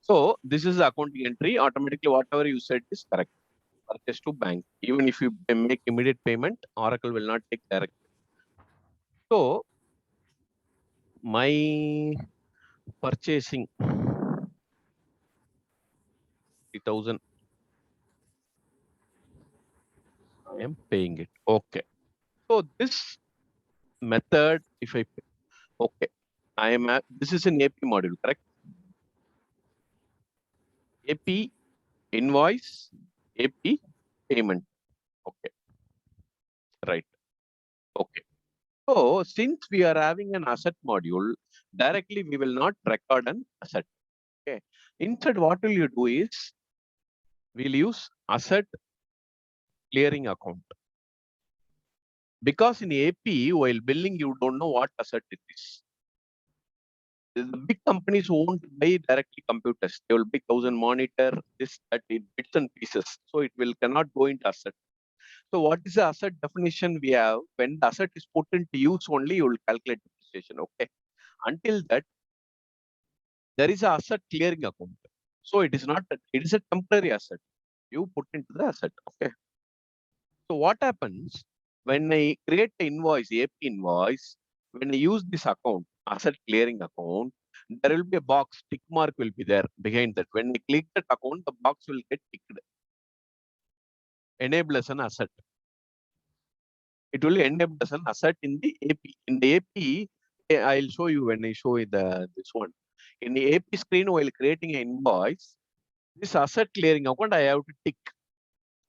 So this is the accounting entry. Automatically, whatever you said is correct. Purchase to bank. Even if you make immediate payment, Oracle will not take direct. So my purchasing 3,000. I am paying it. Okay. So this method, if I pay, okay, I am at, this is an AP module, correct? AP invoice, AP payment. Okay, right. Okay. So since we are having an asset module, directly we will not record an asset. Okay. Instead, what will you do is we'll use asset clearing account. Because in AP, while billing, you don't know what asset it is. The big companies won't buy directly computers. They will buy 1,000 monitor, this, that, in bits and pieces. So it will cannot go into asset. So what is the asset definition we have? When the asset is put into use only, you will calculate depreciation. Okay. Until that, there is a asset clearing account. So it is not, it is a temporary asset. You put into the asset. Okay. So what happens when I create an invoice, AP invoice, when I use this account, asset clearing account, there will be a box, tick mark will be there behind that. When I click that account, the box will get ticked. Enable as an asset. It will enable as an asset in the AP. In the AP, I'll show you when I show you this one. In the AP screen, while creating an invoice, this asset clearing account, I have to tick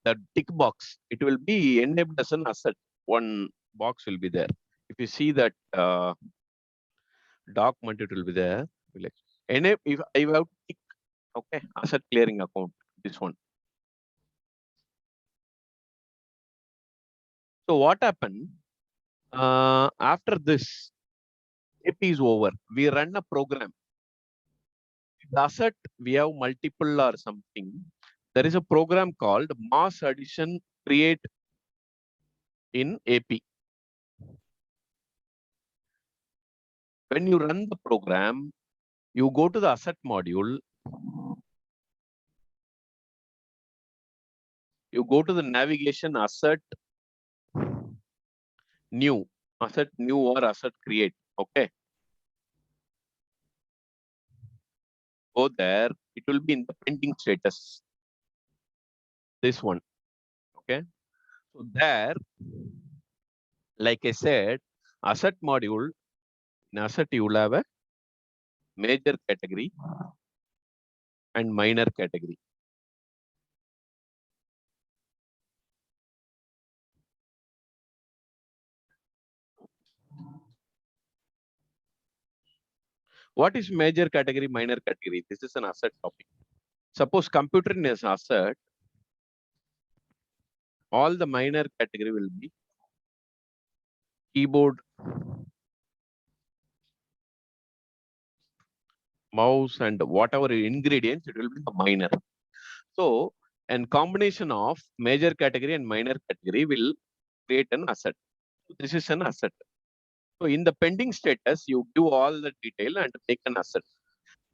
the tick box. It will be enabled as an asset. One box will be there. If you see that document, it will be there. Enable, if I have to tick, okay, asset clearing account, this one. So what happened after this? AP is over. We run a program. The asset, we have multiple or something. There is a program called mass addition create in AP. When you run the program, you go to the asset module. You go to the navigation asset new or asset create. Okay. Go there. It will be in the pending status. This one. Okay. So there, like I said, asset module, in asset you will have a major category and minor category. What is major category, minor category? This is an asset topic. Suppose computer is an asset, all the minor category will be keyboard, mouse, and whatever ingredients, it will be the minor. So, and combination of major category and minor category will create an asset. This is an asset. So in the pending status, you give all the detail and make an asset.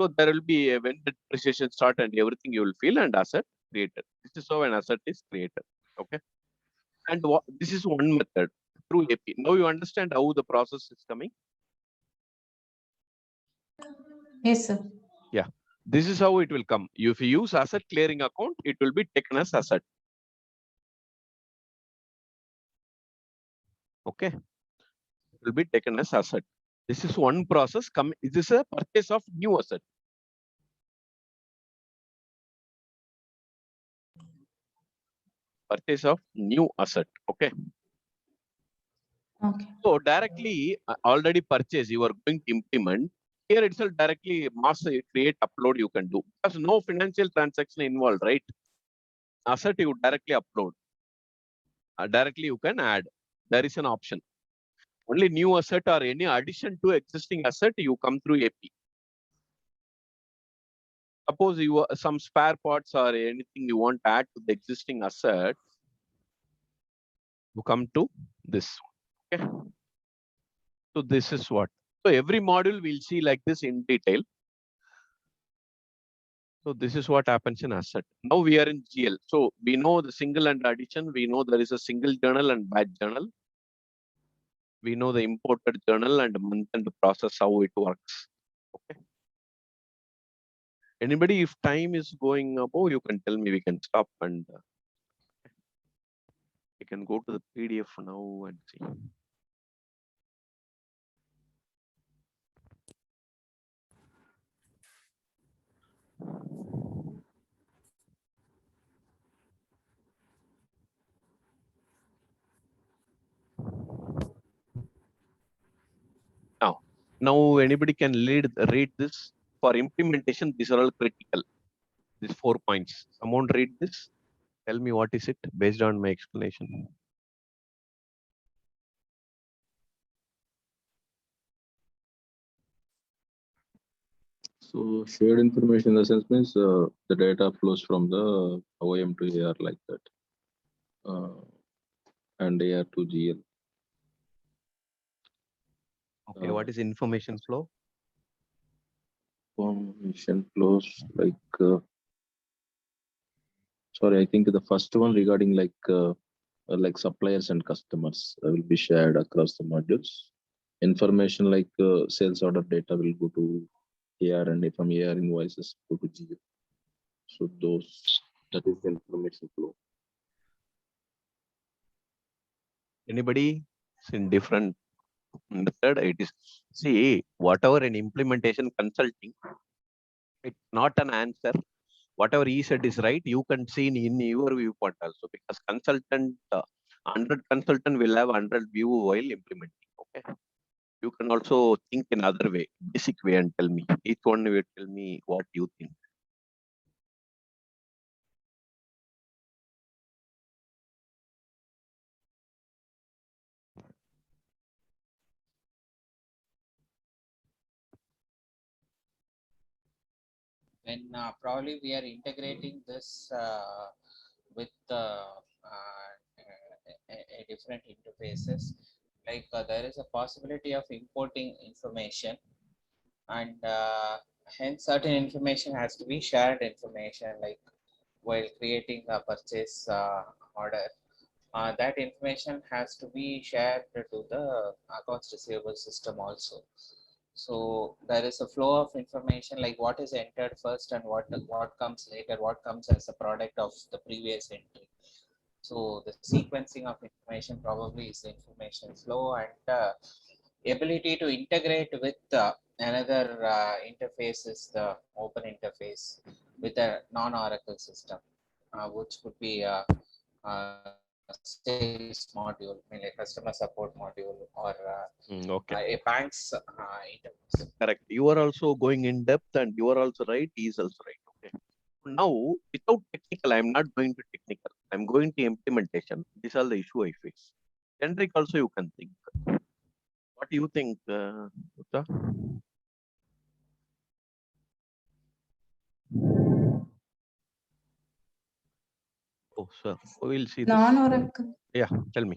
So there will be when the depreciation start and everything you will fill and asset created. This is how an asset is created. Okay. And this is one method through AP. Now you understand how the process is coming? Yes, sir. Yeah. This is how it will come. If you use asset clearing account, it will be taken as asset. Okay. It will be taken as asset. This is one process. This is a purchase of new asset. Purchase of new asset. Okay. Okay. So directly already purchase, you are going to implement. Here itself directly mass create upload you can do. Because no financial transaction involved, right? Asset you directly upload. Directly you can add. There is an option. Only new asset or any addition to existing asset, you come through AP. Suppose you some spare parts or anything you want to add to the existing asset, you come to this. Okay. So this is what. So every module we'll see like this in detail. So this is what happens in asset. Now we are in GL. So we know the single and addition. We know there is a single journal and batch journal. We know the imported journal and month and process, how it works. Okay. Anybody, if time is going above, you can tell me, we can stop and we can go to the PDF now and see. Now anybody can read this. For implementation, these are all critical. These 4 points. Someone read this. Tell me what is it based on my explanation. So shared information in the sense means the data flows from the OEM to AR like that, and AR to GL. Okay, what is information flow? Information flows like, sorry, I think the first one regarding like suppliers and customers will be shared across the modules. Information like sales order data will go to AR, and from AR invoices go to GL. So that is the information flow. Anybody? It's in different method. It is, see, whatever in implementation consulting, it's not an answer. Whatever he said is right. You can see in your viewpoint also, because consultant, 100 consultant will have 100 view while implementing. Okay. You can also think in other way, basic way, and tell me. Each one will tell me what you think. When probably we are integrating this with a different interfaces, like there is a possibility of importing information, and hence certain information has to be shared information, like while creating a purchase order. That information has to be shared to the accounts receivable system also. So there is a flow of information, like what is entered first and what comes later, what comes as a product of the previous entry. So the sequencing of information probably is the information flow, and ability to integrate with another interface is the open interface with a non-Oracle system, which could be sales module, I mean a customer support module, or Okay. a bank's interface. Correct. You are also going in depth, and you are also right. He is also right. Okay. Now, without technical, I'm not going to technical. I'm going to implementation. These are the issue I face. Generic also you can think. What do you think, Uta? Oh, sir. We'll see this. Non-Oracle. Yeah, tell me.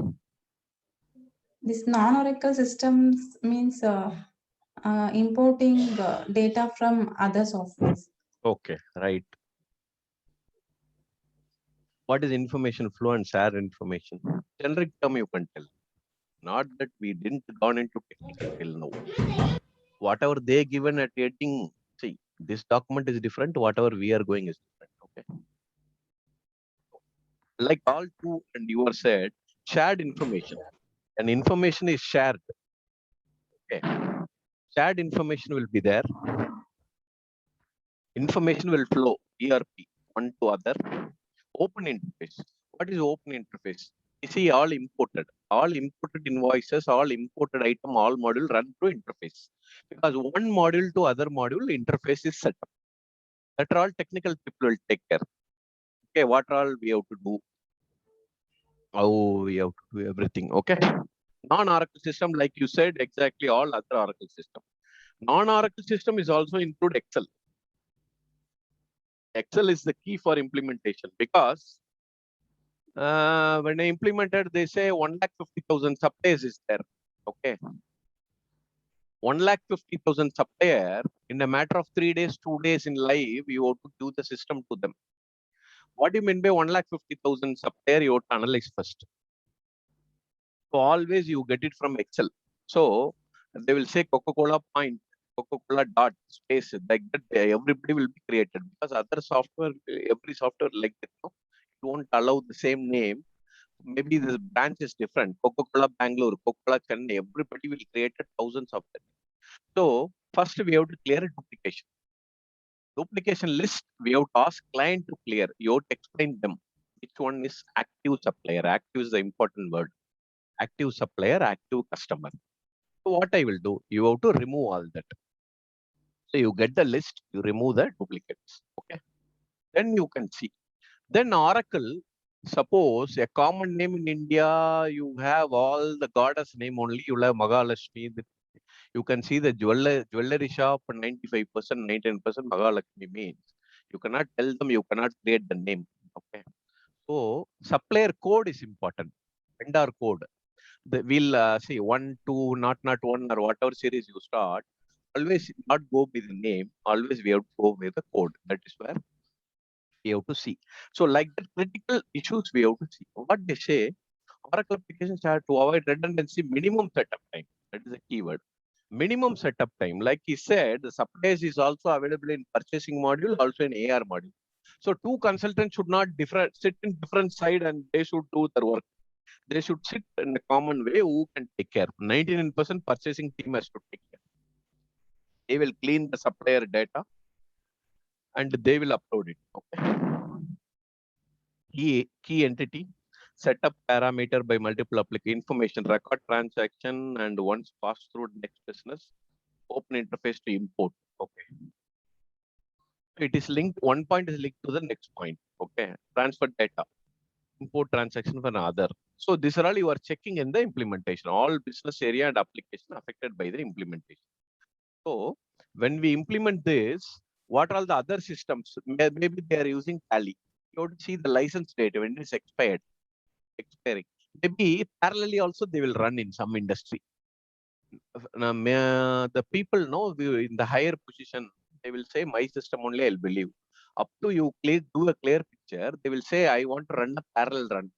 This non-Oracle systems means importing data from other softwares. Okay, right. What is information flow and share information? Generic term you can tell. Not that we didn't gone into technical till now. Whatever they given at heading, see, this document is different. Whatever we are going is different. Okay. Like all two and you are said, shared information. And information is shared. Okay. Shared information will be there. Information will flow, ERP, one to other. Open interface. What is open interface? You see, all imported invoices, all imported item, all module run through interface. Because one module to other module interface is set up. That are all technical people will take care. Okay, what all we have to do? How we have to do everything. Okay. Non-Oracle system, like you said, exactly all other Oracle system. Non-Oracle system is also include Excel. Excel is the key for implementation, because when I implemented, they say 1,50,000 supplies is there. Okay. 1,50,000 supplier, in a matter of 3 days, 2 days in live, you have to do the system to them. What do you mean by 1,50,000 supplier? You have to analyze first. So always you get it from Excel. So they will say Coca-Cola point, Coca-Cola dot space, like that everybody will be created, because other software, every software like that, no? It won't allow the same name. Maybe the branch is different. Coca-Cola Bangalore, Coca-Cola Chennai, everybody will create thousands of them. So first we have to clear a duplication. Duplication list, we have to ask client to clear. You have to explain them. Which one is active supplier? Active is the important word. Active supplier, active customer. So what I will do, you have to remove all that. So you get the list, you remove the duplicates. Okay. Then you can see. Then Oracle, suppose a common name in India, you have all the goddess name only, you have Mahalakshmi. You can see the jewelry shop 95%, 99% Mahalakshmi means. You cannot tell them, you cannot create the name. Okay. So supplier code is important. Vendor code. We'll see 1, 2, not 1, or whatever series you start. Always not go with the name. Always we have to go with the code. That is where we have to see. So like the critical issues we have to see. What they say, Oracle applications have to avoid redundancy, minimum setup time. That is a keyword. Minimum setup time. Like he said, the supplies is also available in purchasing module, also in AR module. So two consultants should not sit in different side and they should do their work. They should sit in a common way who can take care. 99% purchasing team has to take care. They will clean the supplier data and they will upload it. Okay. Key entity, setup parameter by multiple application information, record transaction, and once passed through next business, open interface to import. Okay. It is linked, one point is linked to the next point. Okay. Transfer data, import transaction for another. So these are all you are checking in the implementation, all business area and application affected by the implementation. So when we implement this, what are the other systems? Maybe they are using Tally. You have to see the license date when it is expiring. Maybe parallelly also they will run in some industry. The people know in the higher position, they will say my system only I'll believe. Up to you do a clear picture, they will say I want to run a parallel run.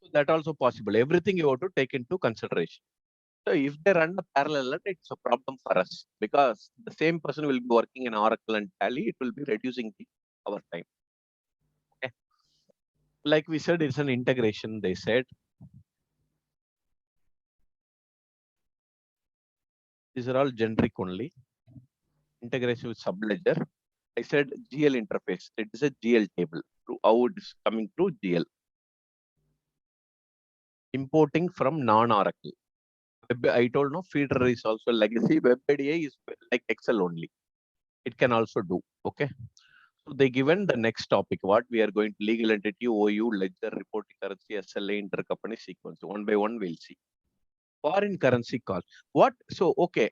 So that also possible. Everything you have to take into consideration. So if they run a parallel, it's a problem for us because the same person will be working in Oracle and Tally. It will be reducing our time. Okay. Like we said, it's an integration. They said these are all generic only. Integration with subledger. I said GL interface. It is a GL table. How it is coming through GL. Importing from non-Oracle. I told no feeder is also legacy. WebIDA is like Excel only. It can also do. Okay. So they given the next topic, what we are going to legal entity, OU, ledger, reporting currency, SLA, intercompany sequence. One by one we'll see. Foreign currency cost. What? So, okay.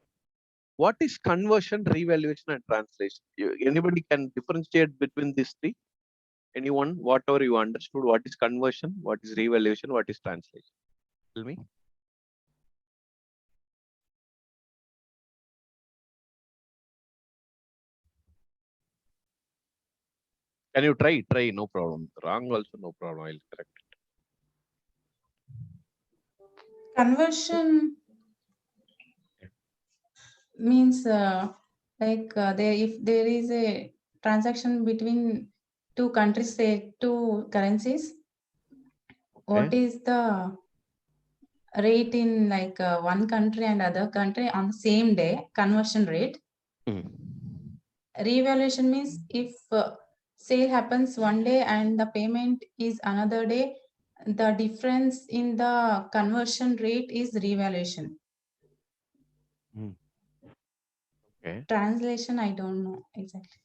What is conversion, revaluation, and translation? Anybody can differentiate between these three? Anyone, whatever you understood, what is conversion, what is revaluation, what is translation? Tell me. Can you try? Try, no problem. Wrong also, no problem. I'll correct it. Conversion means if there is a transaction between two countries, say two currencies, what is the rate in one country and other country on the same day, conversion rate. Revaluation means if sale happens one day and the payment is another day, the difference in the conversion rate is revaluation. Okay. Translation, I don't know exactly.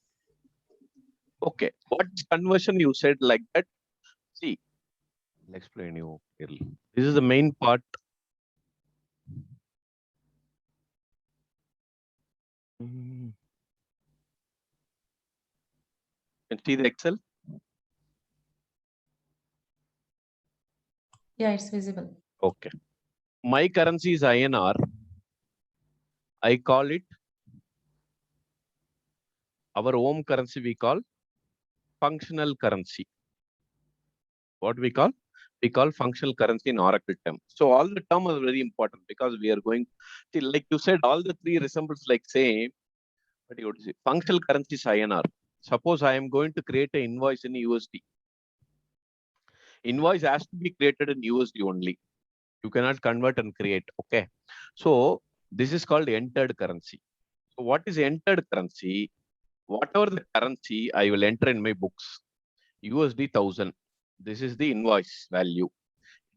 Okay. What is conversion? You said like that. See, I'll explain you clearly. This is the main part. Can see the Excel? Yeah, it's visible. Okay. My currency is INR. I call it, our home currency we call functional currency. What we call? We call functional currency in Oracle term. So all the term is very important because we are going, see, like you said, all the three resembles like same, but you would say functional currency is INR. Suppose I am going to create an invoice in USD. Invoice has to be created in USD only. You cannot convert and create. Okay. So this is called entered currency. So what is entered currency? Whatever the currency I will enter in my books, USD 1000. This is the invoice value.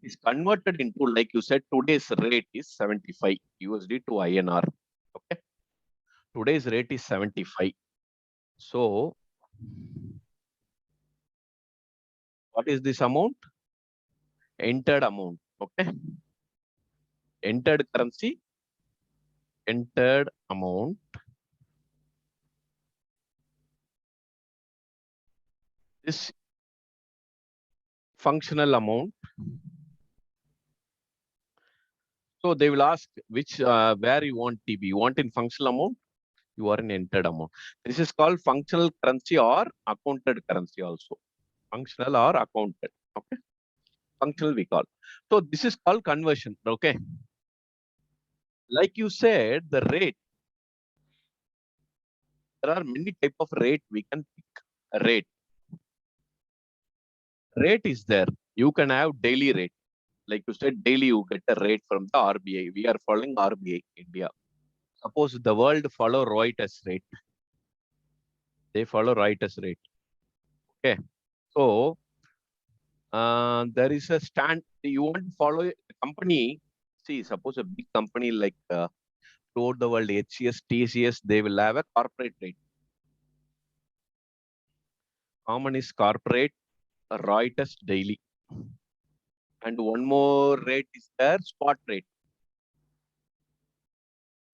Is converted into, like you said, today's rate is 75 USD to INR. Okay. Today's rate is 75. So what is this amount? Entered amount. Okay. Entered currency, entered amount. This functional amount. So they will ask which where you want TB. You want in functional amount, you are in entered amount. This is called functional currency or accounted currency also. Functional or accounted. Okay. Functional we call. So this is called conversion. Okay. Like you said, the rate. There are many type of rate we can pick. A rate. Rate is there. You can have daily rate. Like you said, daily you get a rate from the RBI. We are following RBI India. Suppose the world follow Reuters rate. They follow Reuters rate. Okay. So there is a stand. You want to follow a company. See, suppose a big company like throughout the world, HCS, TCS, they will have a corporate rate. Common is corporate, Reuters daily. And one more rate is their spot rate.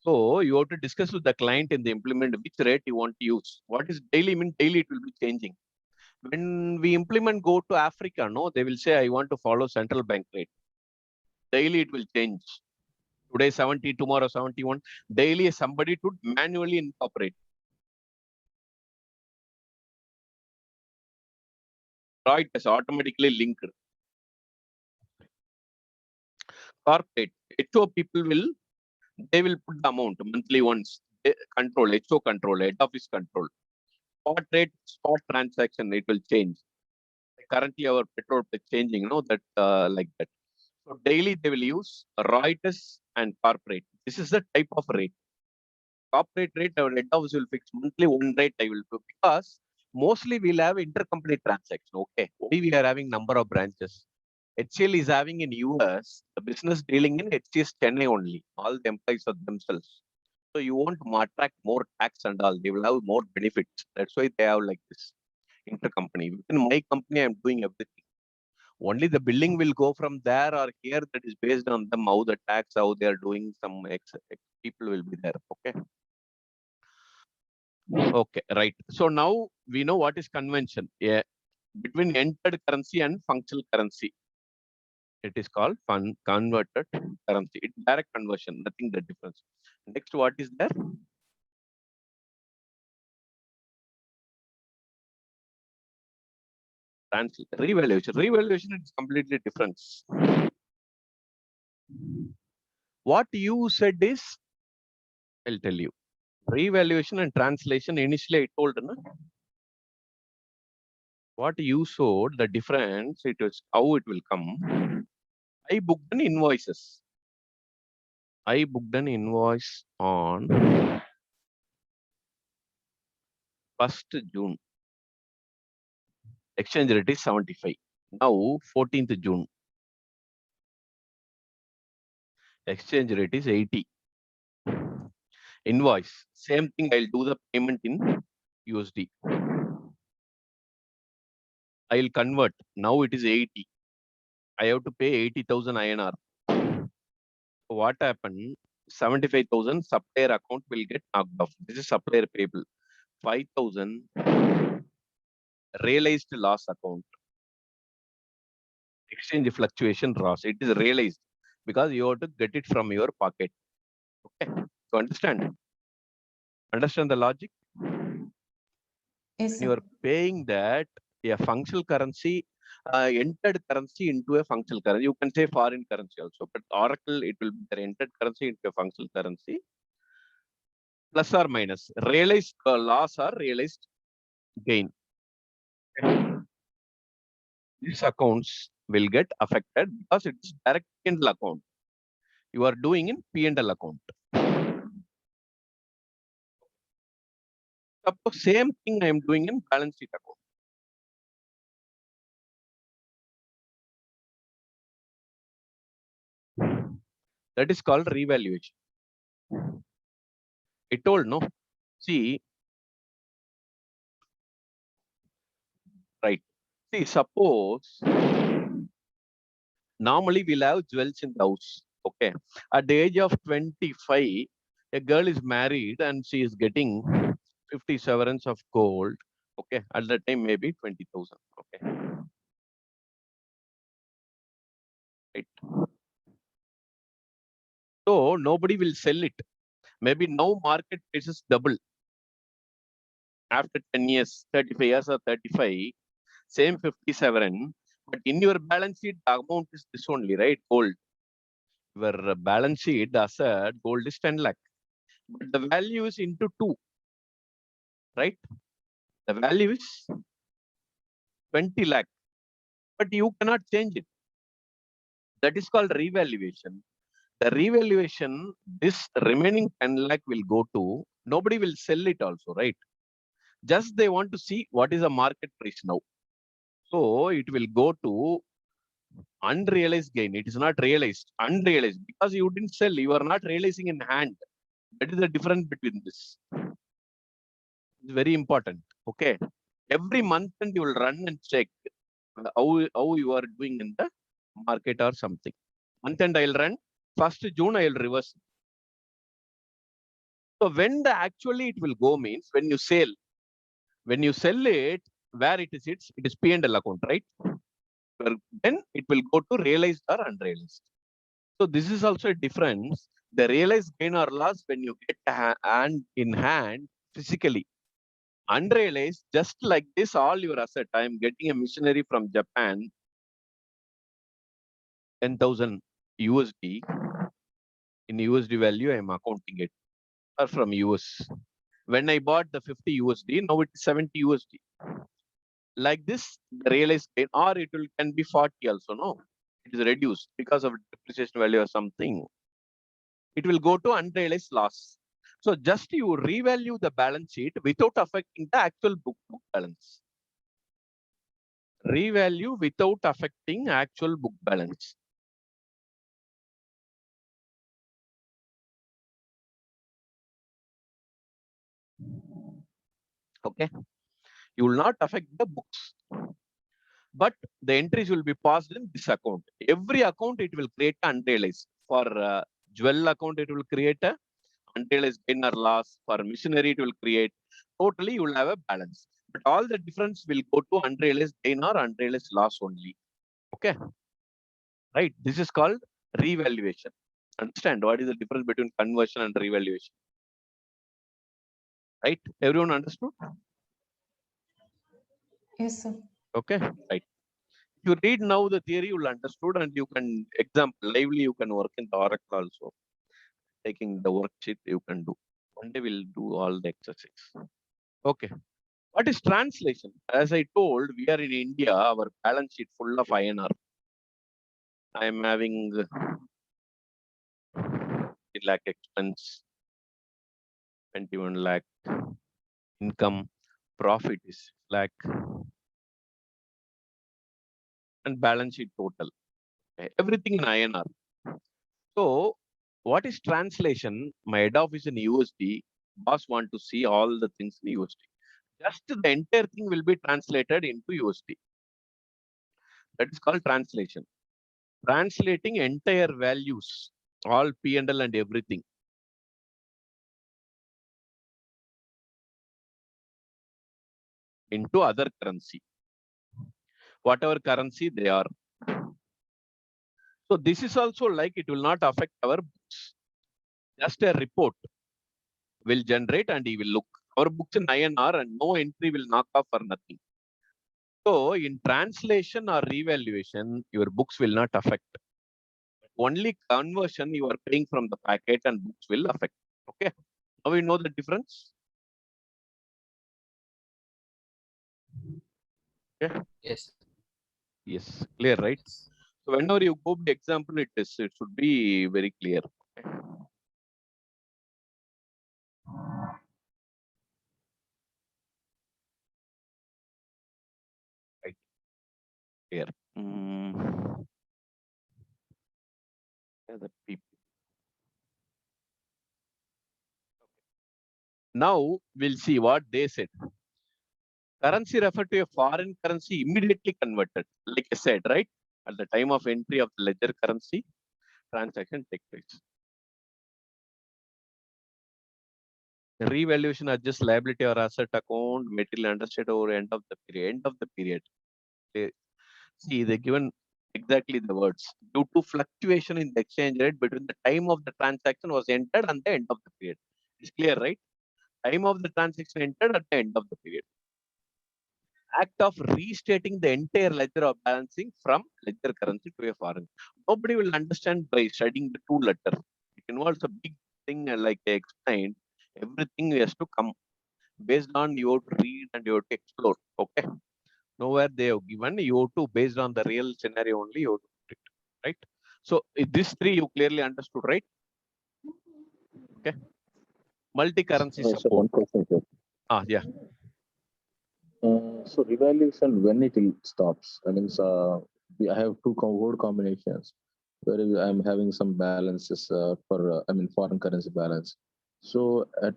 So you have to discuss with the client in the implement which rate you want to use. What is daily mean? Daily it will be changing. When we implement go to Africa, no, they will say I want to follow central bank rate. Daily it will change. Today 70, tomorrow 71. Daily somebody to manually incorporate. Right, is automatically linked. Corporate HO people will, they will put the amount monthly once. Control, HO control, head office control. Spot rate, spot transaction, it will change. Currently our petrol is changing, you know, that like that. So daily they will use Reuters and corporate. This is the type of rate. Corporate rate, our head office will fix monthly one rate I will do because mostly we'll have intercompany transaction. Okay. Why we are having number of branches? HCL is having in US, the business dealing in HCS Chennai only. All the employees are themselves. So you want to attract more tax and all. They will have more benefits. That's why they have like this intercompany. Within my company, I'm doing everything. Only the billing will go from there or here. That is based on them, how the tax, how they are doing. Some people will be there. Okay. Okay, right. So now we know what is convention. Yeah, between entered currency and functional currency. It is called converted currency. It's direct conversion, nothing the difference. Next, what is there? Revaluation. Revaluation is completely different. What you said is, I'll tell you. Revaluation and translation, initially I told, no? What you showed, the difference, it is how it will come. I booked an invoices. I booked an invoice on 1st June. Exchange rate is 75. Now 14th June. Exchange rate is 80. Invoice. Same thing, I'll do the payment in USD. I'll convert. Now it is 80. I have to pay 80,000 INR. So what happened? 75,000 supplier account will get knocked off. This is supplier payable. 5,000 realized loss account. Exchange fluctuation loss. It is realized because you have to get it from your pocket. Okay. You understand? Understand the logic? Yes, When sir. you are paying that a functional currency, entered currency into a functional currency. You can say foreign currency also, but Oracle, it will be entered currency into a functional currency, plus or minus. Realized loss or realized gain. These accounts will get affected because it is direct P&L account. You are doing in P&L account. Suppose same thing I am doing in balance sheet account. That is called revaluation. I told no. See, right. See, suppose normally we'll have jewels in the house. Okay. At the age of 25, a girl is married and she is getting 50 sovereigns of gold. Okay. At that time, maybe 20,000. Okay. Right. So nobody will sell it. Maybe now market price is double. After 10 years, 35 years or 35, same 50 sovereign. But in your balance sheet, the amount is this only, right? Gold. Your balance sheet, the asset, gold is 10 lakh. But the value is into 2, right? The value is 20 lakh. But you cannot change it. That is called revaluation. The revaluation, this remaining 10 lakh will go to, nobody will sell it also, right? Just they want to see what is the market price now. So it will go to unrealized gain. It is not realized, unrealized, because you didn't sell. You are not realizing in hand. That is the difference between this. It's very important. Okay. Every month and you will run and check how you are doing in the market or something. Month end I'll run. 1st June I'll reverse. So when the actually it will go means when you sell. When you sell it, where it is P&L account, right? Then it will go to realized or unrealized. So this is also a difference. The realized gain or loss when you get hand in hand physically. Unrealized, just like this, all your asset. I am getting a missionary from Japan, 10,000 USD. In USD value, I am accounting it. Or from US. When I bought the 50 USD, now it is 70 USD. Like this, the realized gain, or it will can be 40 also, no? It is reduced because of depreciation value or something. It will go to unrealized loss. So just you revalue the balance sheet without affecting the actual book balance. Revalue without affecting actual book balance. Okay. You will not affect the books. But the entries will be passed in this account. Every account it will create unrealized. For jewel account, it will create a unrealized gain or loss. For missionary, it will create. Totally, you will have a balance. But all the difference will go to unrealized gain or unrealized loss only. Okay. Right. This is called revaluation. Understand what is the difference between conversion and revaluation? Right. Everyone understood? Yes, sir. Okay. Right. If you read now the theory, you will understood, and you can example lively. You can work in the Oracle also. Taking the worksheet, you can do. One day we'll do all the exercises. Okay. What is translation? As I told, we are in India. Our balance sheet full of INR. I am having 3 lakh expense, 21 lakh income, profit is 6 lakh, and balance sheet total. Okay. Everything in INR. So, what is translation? My head office in USD. Boss want to see all the things in USD. Just the entire thing will be translated into USD. That is called translation. Translating entire values, all P&L and everything, into other currency, whatever currency they are. So this is also like it will not affect our books. Just a report. will generate and he will look. Our books in INR and no entry will knock off for nothing. So in translation or revaluation, your books will not affect. Only conversion you are paying from the packet and books will affect. Okay. Now we know the difference. Okay. Yes. Yes. Clear, right? Yes. So whenever you go by example, it should be very clear. Okay. Right. Clear. The people. Now we'll see what they said. Currency referred to a foreign currency immediately converted, like I said, right? At the time of entry of the ledger currency, transaction takes place. The revaluation adjusts liability or asset account, material understood over end of the period. End of the period. See, they given exactly the words. Due to fluctuation in the exchange rate between the time of the transaction was entered and the end of the period. It's clear, right? Time of the transaction entered at the end of the period. Act of restating the entire ledger of balancing from ledger currency to a foreign. Nobody will understand by studying the two letter. It involves a big thing like I explained. Everything has to come based on you have to read and you have to explore. Okay. Nowhere they have given you have to based on the real scenario only you have to put it. Right. So these three you clearly understood, right? Okay. Multi-currency So support. one question, sir. Yeah. So revaluation when it will stops. I mean, I have two word combinations where I'm having some balances for I mean foreign currency balance. So at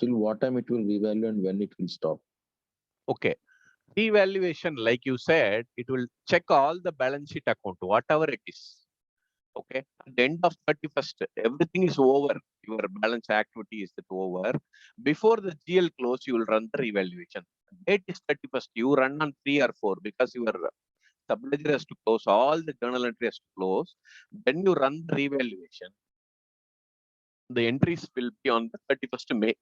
till what time it will revalue and when it will stop? Okay. Devaluation, like you said, it will check all the balance sheet account, whatever it is. Okay. At the end of 31st, everything is over. Your balance activity is over. Before the GL close, you will run the revaluation. Date is 31st. You run on 3 or 4 because your subledger has to close, all the journal entry has to close. Then you run the revaluation. The entries will be on the 31st May.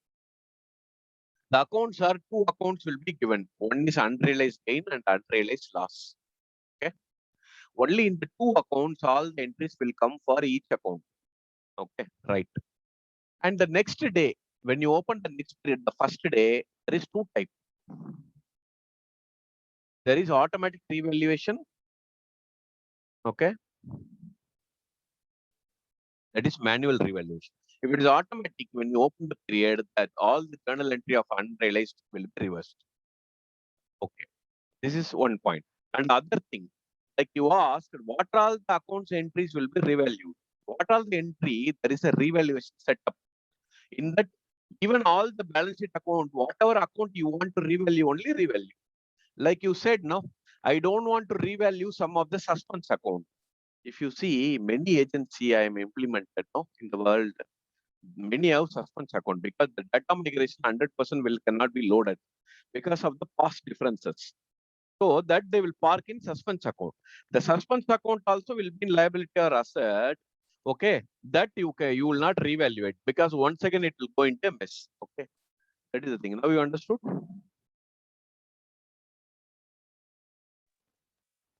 The accounts are two accounts will be given. One is unrealized gain and unrealized loss. Okay. Only in the two accounts, all the entries will come for each account. Okay, right. And the next day, when you open the next period, the first day, there is two types. There is automatic revaluation. Okay. That is manual revaluation. If it is automatic, when you open the period, that all the journal entry of unrealized will be reversed. Okay. This is one point. And the other thing, like you asked, what all the accounts entries will be revalued? What all the entry, there is a revaluation setup. In that, even all the balance sheet account, whatever account you want to revalue, only revalue. Like you said, no, I don't want to revalue some of the suspense account. If you see many agency I am implemented no, in the world, many have suspense account because the data migration 100% will cannot be loaded because of the past differences. So that they will park in suspense account. The suspense account also will be in liability or asset. Okay, that you will not reevaluate because once again it will go into a mess. Okay, that is the thing. Now you understood?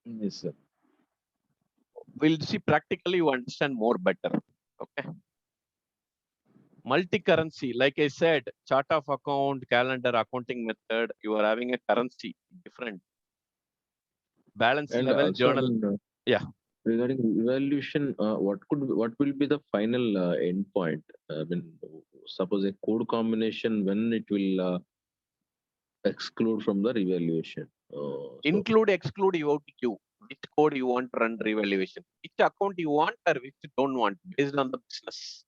Yes, sir. We'll see practically you understand more better. Okay. Multi-currency, like I said, chart of account, calendar, accounting method, you are having a currency different. Balance And level, also, I journal. mean, Yeah. regarding evaluation, what will be the final endpoint? I mean, suppose a code combination when it will exclude from the revaluation. So Include, exclude, you have to queue. Which code you want to run revaluation? Which account you want or which you don't want based on the business.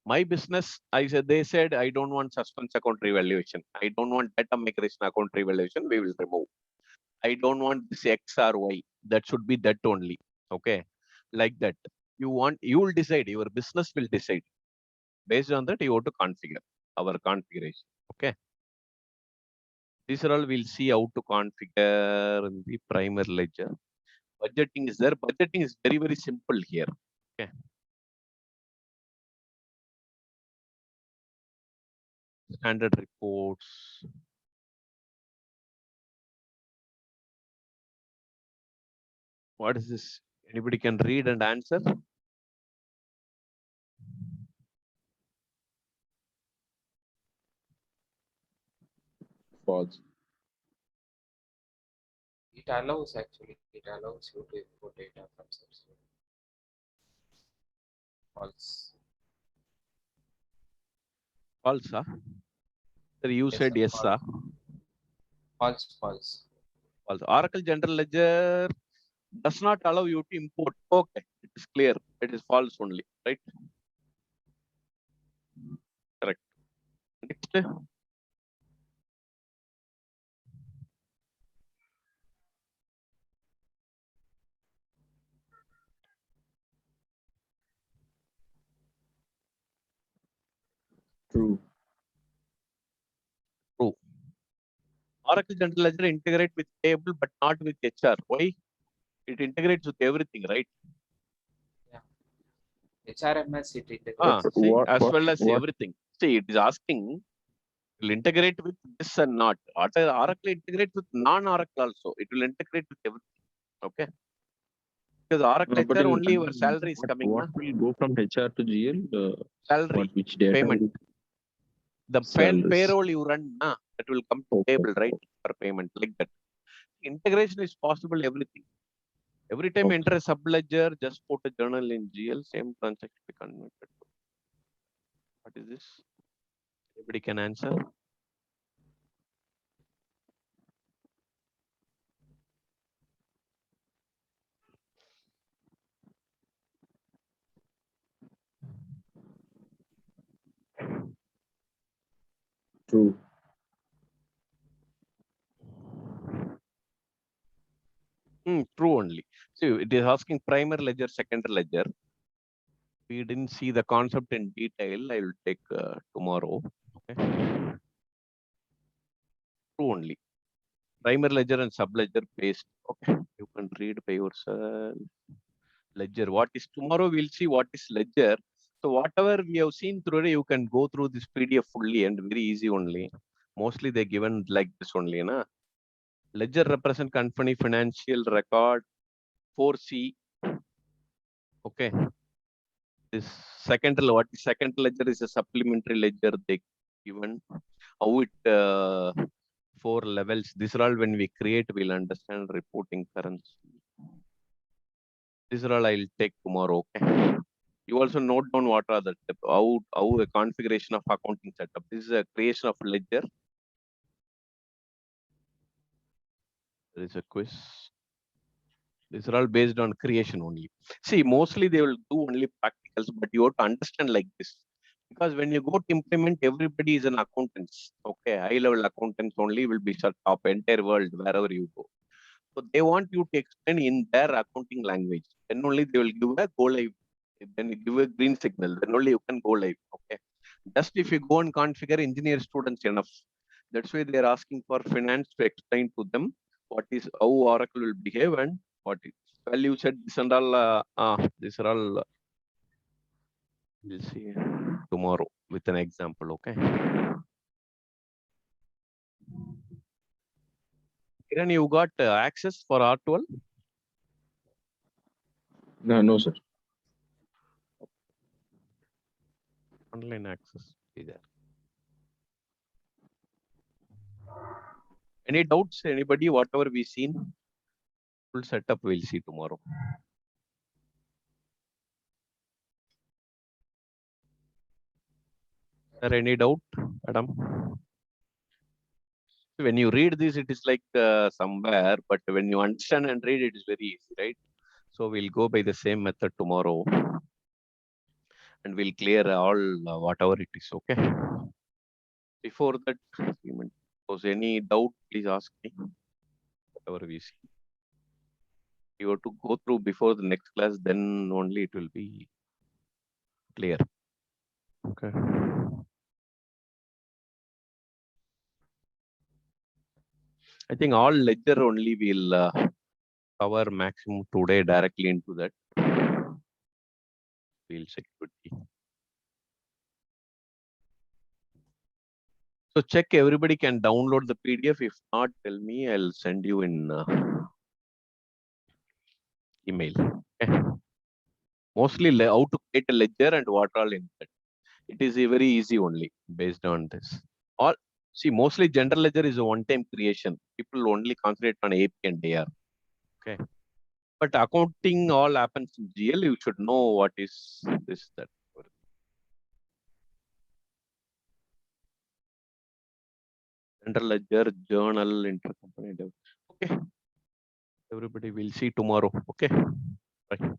My business, they said, I don't want suspense account revaluation. I don't want data migration account revaluation. We will remove. I don't want this X or Y. That should be that only. Okay. Like that. You will decide. Your business will decide. Based on that, you have to configure our configuration. Okay. These are all we'll see how to configure in the primary ledger. Budgeting is there. Budgeting is very, very simple here. Okay. Standard reports. What is this? Anybody can read and answer? False. It allows you to import data from source. False. False, huh? Sir, you Yes, said sir. yes, sir. False. False. False. Oracle General Ledger does not allow you to import. Okay, it is clear. It is false only, right? Correct. Next. True. True. Oracle General Ledger integrate with table but not with HR. Why? It integrates with everything, right? HRMS it integrates. See, What- as what- well as what- everything. See, it is asking, will integrate with this and not. Oracle integrates with non-Oracle also. It will integrate with everything. Okay. Because Oracle But HR only your salary is coming. What will go from HR to GL? Salary, Which data? payment. The Salaries. payroll you run, that will come to Okay. table, right? For payment, like that. Integration is possible, everything. Every time Okay. enter a subledger, just put a journal in GL, same transaction be converted. What is this? Everybody can answer. True. True only. See, it is asking primary ledger, secondary ledger. We didn't see the concept in detail. I will take tomorrow. Okay. True only. Primary ledger and subledger based. Okay. You can read by yourself. Ledger. What is tomorrow? We'll see what is ledger. So whatever we have seen today, you can go through this PDF fully and very easy only. Mostly they given like this only, na. Ledger represent company financial record 4C. Okay. This second ledger is a supplementary ledger they given. How it 4 levels. These are all when we create, we'll understand reporting currency. These are all I'll take tomorrow. Okay. You also note down what are the how a configuration of accounting setup. This is a creation of ledger. There is a quiz. These are all based on creation only. See, mostly they will do only practicals, but you have to understand like this. Because when you go to implement, everybody is an accountant. Okay, high-level accountants only will be shut up entire world wherever you go. So they want you to explain in their accounting language. Then only they will give a go live. Then you give a green signal. Then only you can go live. Okay. Just if you go and configure engineer students enough. That's why they are asking for finance to explain to them what is how Oracle will behave and what is. Well, you said this and all. These are all. We'll see tomorrow with an example. Okay. Kiran, you got access for R12? No, sir. Online access is there. Any doubts? Anybody? Whatever we seen, full setup we'll see tomorrow. Is there any doubt, Adam? When you read this, it is like somewhere, but when you understand and read, it is very easy, right? So we'll go by the same method tomorrow, and we'll clear all whatever it is. Okay. Before that, was any doubt? Please ask me. Whatever we see, you have to go through before the next class. Then only it will be clear. Okay. I think all ledger only will cover maximum today directly into that. Field security. So check, everybody can download the PDF. If not, tell me, I'll send you in email. Okay. Mostly how to create a ledger and what all in that. It is very easy only based on this. All see, mostly general ledger is a one-time creation. People only concentrate on AP and AR. Okay. But accounting all happens in GL. You should know what is this, that. General ledger, journal, intercompany. Okay. Everybody will see tomorrow. Okay. Bye.